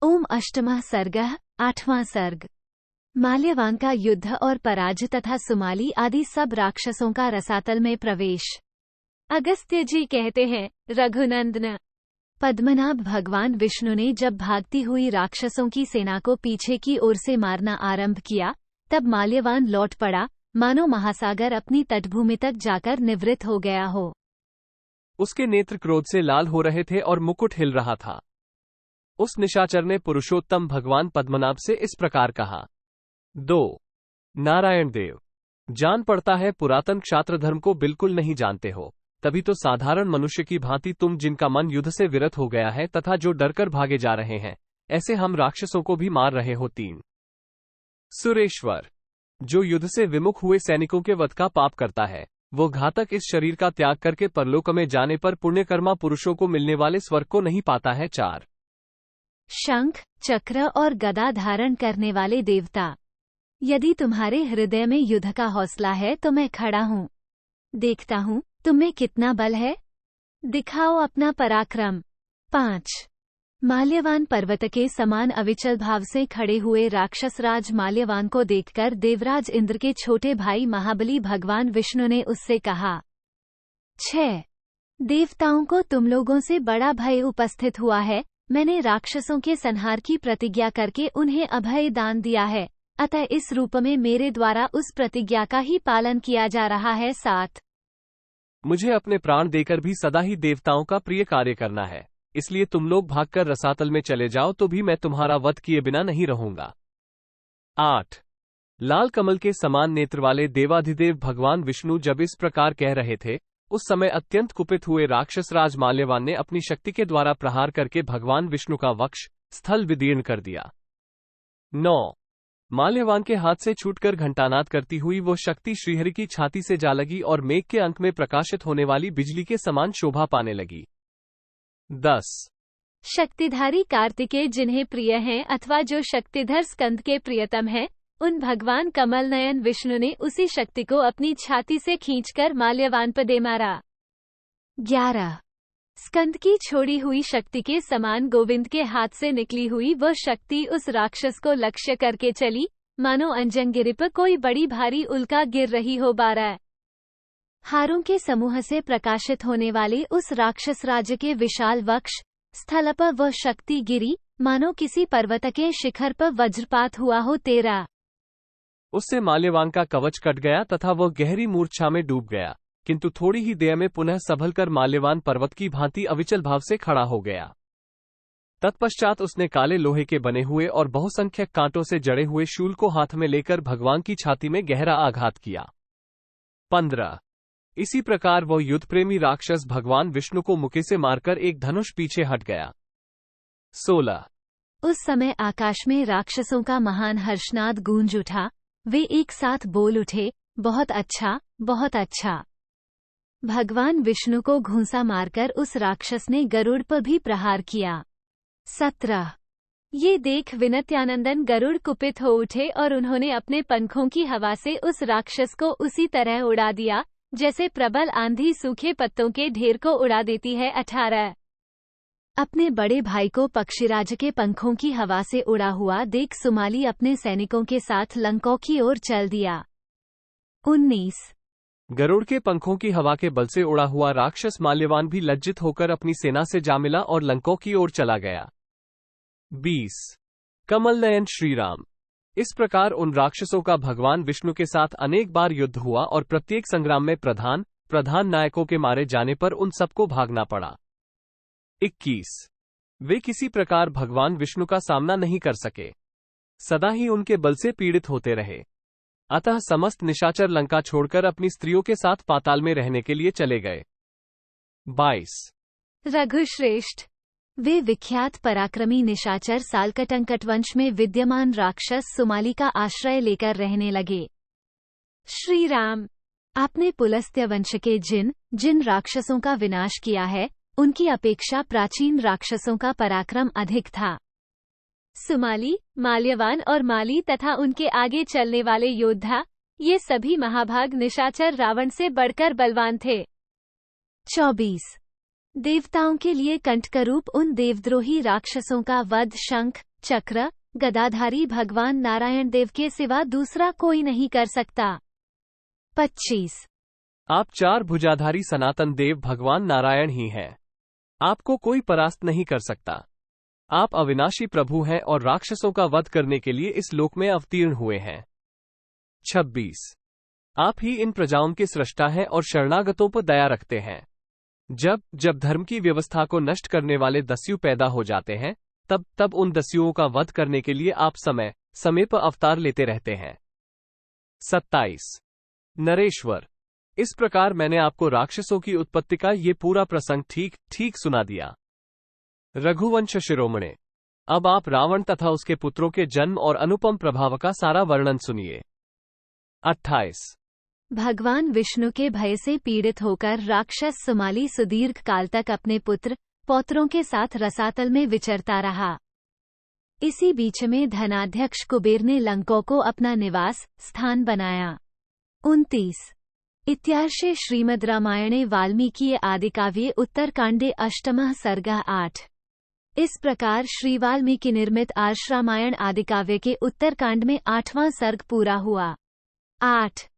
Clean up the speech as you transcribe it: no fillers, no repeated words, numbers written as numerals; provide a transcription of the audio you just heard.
ओम अष्टमः सर्गः 8वां सर्ग। माल्यवान का युद्ध और पराजय तथा सुमाली आदि सब राक्षसों का रसातल में प्रवेश। अगस्त्य जी कहते हैं, रघुनंदन, पद्मनाभ भगवान विष्णु ने जब भागती हुई राक्षसों की सेना को पीछे की ओर से मारना आरंभ किया, तब माल्यवान लौट पड़ा, मानो महासागर अपनी तटभूमि तक जाकर निवृत्त हो गया हो। उसके नेत्र क्रोध से लाल हो रहे थे और मुकुट हिल रहा था। उस निशाचर ने पुरुषोत्तम भगवान पद्मनाभ से इस प्रकार कहा। 2 नारायण देव, जान पड़ता है पुरातन क्षात्र धर्म को बिल्कुल नहीं जानते हो, तभी तो साधारण मनुष्य की भांति तुम, जिनका मन युद्ध से विरत हो गया है तथा जो डरकर भागे जा रहे हैं, ऐसे हम राक्षसों को भी मार रहे हो। 3 सुरेश्वर, जो युद्ध से विमुख हुए सैनिकों के वध का पाप करता है, वो घातक इस शरीर का त्याग करके परलोक में जाने पर पुण्यकर्मा पुरुषों को मिलने वाले स्वर्ग को नहीं पाता है। 4 शंख, चक्र और गदा धारण करने वाले देवता, यदि तुम्हारे हृदय में युद्ध का हौसला है तो मैं खड़ा हूँ, देखता हूँ तुम में कितना बल है, दिखाओ अपना पराक्रम। 5 माल्यवान पर्वत के समान अविचल भाव से खड़े हुए राक्षसराज माल्यवान को देखकर देवराज इंद्र के छोटे भाई महाबली भगवान विष्णु ने उससे कहा। 6 देवताओं को तुम लोगों से बड़ा भय उपस्थित हुआ है, मैंने राक्षसों के संहार की प्रतिज्ञा करके उन्हें अभय दान दिया है, अतः इस रूप में मेरे द्वारा उस प्रतिज्ञा का ही पालन किया जा रहा है। 7 मुझे अपने प्राण देकर भी सदा ही देवताओं का प्रिय कार्य करना है, इसलिए तुम लोग भागकर रसातल में चले जाओ तो भी मैं तुम्हारा वध किए बिना नहीं रहूंगा। 8 लाल कमल के समान नेत्र वाले देवाधिदेव भगवान विष्णु जब इस प्रकार कह रहे थे, उस समय अत्यंत कुपित हुए राक्षसराज माल्यवान ने अपनी शक्ति के द्वारा प्रहार करके भगवान विष्णु का वक्ष स्थल विदीर्ण कर दिया। 9 माल्यवान के हाथ से छूटकर घंटानाद करती हुई वो शक्ति श्रीहरि की छाती से जा लगी और मेघ के अंक में प्रकाशित होने वाली बिजली के समान शोभा पाने लगी। 10 शक्तिधारी कार्तिकेय जिन्हें प्रिय हैं अथवा जो शक्तिधर स्कंद के प्रियतम हैं, उन भगवान कमल नयन विष्णु ने उसी शक्ति को अपनी छाती से खींचकर माल्यवान पर दे मारा। 11 स्कंद की छोड़ी हुई शक्ति के समान गोविंद के हाथ से निकली हुई वह शक्ति उस राक्षस को लक्ष्य करके चली, मानो अंजनगिरि पर कोई बड़ी भारी उल्का गिर रही हो। 12 हारों के समूह से प्रकाशित होने वाले उस राक्षस राज्य के विशाल वक्ष स्थल पर वह शक्ति गिरी, मानो किसी पर्वत के शिखर पर वज्रपात हुआ हो। 13 उससे माल्यवान का कवच कट गया तथा वह गहरी मूर्छा में डूब गया, किंतु थोड़ी ही देर में पुनः संभल कर माल्यवान पर्वत की भांति अविचल भाव से खड़ा हो गया। तत्पश्चात उसने काले लोहे के बने हुए और बहुसंख्यक कांटों से जड़े हुए शूल को हाथ में लेकर भगवान की छाती में गहरा आघात किया। 15 इसी प्रकार वह युद्ध प्रेमी राक्षस भगवान विष्णु को मुक्के से मारकर एक धनुष पीछे हट गया। 16 उस समय आकाश में राक्षसों का महान हर्षनाद गूंज उठा, वे एक साथ बोल उठे, बहुत अच्छा, बहुत अच्छा। भगवान विष्णु को घूंसा मारकर उस राक्षस ने गरुड़ पर भी प्रहार किया। 17 ये देख विनत्यानंदन गरुड़ कुपित हो उठे और उन्होंने अपने पंखों की हवा से उस राक्षस को उसी तरह उड़ा दिया जैसे प्रबल आंधी सूखे पत्तों के ढेर को उड़ा देती है। 18 अपने बड़े भाई को पक्षीराज के पंखों की हवा से उड़ा हुआ देख सुमाली अपने सैनिकों के साथ लंका की ओर चल दिया। 19 गरुड़ के पंखों की हवा के बल से उड़ा हुआ राक्षस माल्यवान भी लज्जित होकर अपनी सेना से जा मिला और लंका की ओर चला गया। 20 कमल नयन श्रीराम, इस प्रकार उन राक्षसों का भगवान विष्णु के साथ अनेक बार युद्ध हुआ और प्रत्येक संग्राम में प्रधान नायकों के मारे जाने पर उन सबको भागना पड़ा। 21 वे किसी प्रकार भगवान विष्णु का सामना नहीं कर सके, सदा ही उनके बल से पीड़ित होते रहे, अतः समस्त निशाचर लंका छोड़कर अपनी स्त्रियों के साथ पाताल में रहने के लिए चले गए। 22 रघुश्रेष्ठ, वे विख्यात पराक्रमी निशाचर सालकटंकट वंश में विद्यमान राक्षस सुमाली का आश्रय लेकर रहने लगे। श्री राम, आपने पुलस्त्य वंश के जिन राक्षसों का विनाश किया है, उनकी अपेक्षा प्राचीन राक्षसों का पराक्रम अधिक था। सुमाली, माल्यवान और माली तथा उनके आगे चलने वाले योद्धा, ये सभी महाभाग निशाचर रावण से बढ़कर बलवान थे। 24 देवताओं के लिए कंटकरूप उन देवद्रोही राक्षसों का वध शंख, चक्र गदाधारी भगवान नारायण देव के सिवा दूसरा कोई नहीं कर सकता। 25। आप 4 भुजाधारी सनातन देव भगवान नारायण ही हैं। आपको कोई परास्त नहीं कर सकता। आप अविनाशी प्रभु हैं और राक्षसों का वध करने के लिए इस लोक में अवतीर्ण हुए हैं। 26। आप ही इन प्रजाओं के सृष्टा हैं और शरणागतों पर दया रखते हैं। जब धर्म की व्यवस्था को नष्ट करने वाले दस्यु पैदा हो जाते हैं, तब उन दस्युओं का वध करने के लिए आप समय पर अवतार लेते रहते हैं। 27। नरेश्वर, इस प्रकार मैंने आपको राक्षसों की उत्पत्ति का ये पूरा प्रसंग ठीक सुना दिया। रघुवंश शिरोमणे, अब आप रावण तथा उसके पुत्रों के जन्म और अनुपम प्रभाव का सारा वर्णन सुनिए। 28। भगवान विष्णु के भय से पीड़ित होकर राक्षस सुमाली सुदीर्घ काल तक अपने पुत्र पौत्रों के साथ रसातल में विचरता रहा। इसी बीच में धनाध्यक्ष कुबेर ने लंको को अपना निवास स्थान बनाया। 29। इत्यार्षे श्रीमद् रामायणे वाल्मीकिये आदिकाव्ये उत्तरकांडे अष्टमः सर्गः 8। इस प्रकार श्री वाल्मीकि निर्मित आर्ष रामायण आदिकाव्य के उत्तरकांड में 8वां सर्ग पूरा हुआ। 8।